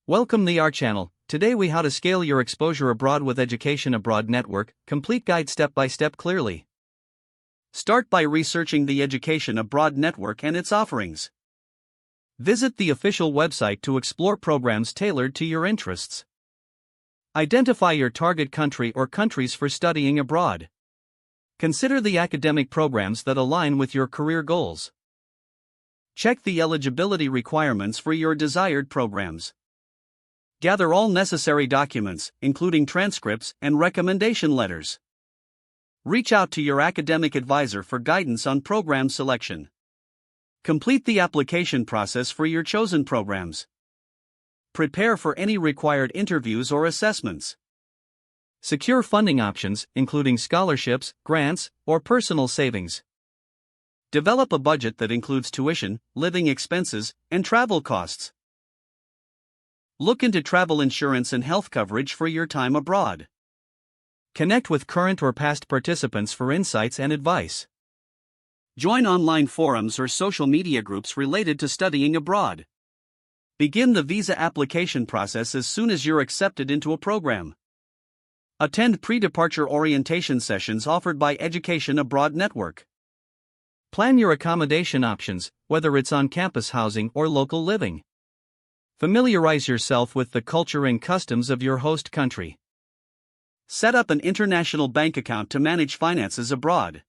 Welcome to our channel. Today we how to scale your exposure abroad with Education Abroad Network, complete guide step by step clearly. Start by researching the Education Abroad Network and its offerings. Visit the official website to explore programs tailored to your interests. Identify your target country or countries for studying abroad. Consider the academic programs that align with your career goals. Check the eligibility requirements for your desired programs. Gather all necessary documents, including transcripts and recommendation letters. Reach out to your academic advisor for guidance on program selection. Complete the application process for your chosen programs. Prepare for any required interviews or assessments. Secure funding options, including scholarships, grants, or personal savings. Develop a budget that includes tuition, living expenses, and travel costs. Look into travel insurance and health coverage for your time abroad. Connect with current or past participants for insights and advice. Join online forums or social media groups related to studying abroad. Begin the visa application process as soon as you're accepted into a program. Attend pre-departure orientation sessions offered by Education Abroad Network. Plan your accommodation options, whether it's on-campus housing or local living. Familiarize yourself with the culture and customs of your host country. Set up an international bank account to manage finances abroad.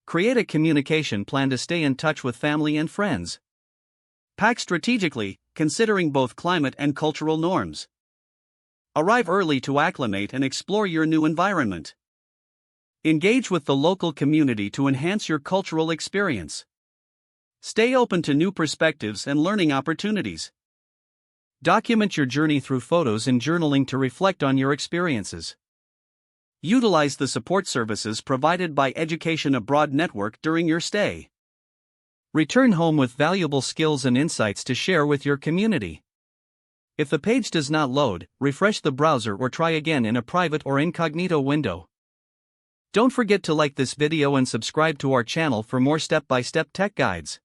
Create a communication plan to stay in touch with family and friends. Pack strategically, considering both climate and cultural norms. Arrive early to acclimate and explore your new environment. Engage with the local community to enhance your cultural experience. Stay open to new perspectives and learning opportunities. Document your journey through photos and journaling to reflect on your experiences. Utilize the support services provided by Education Abroad Network during your stay. Return home with valuable skills and insights to share with your community. If the page does not load, refresh the browser or try again in a private or incognito window. Don't forget to like this video and subscribe to our channel for more step-by-step tech guides.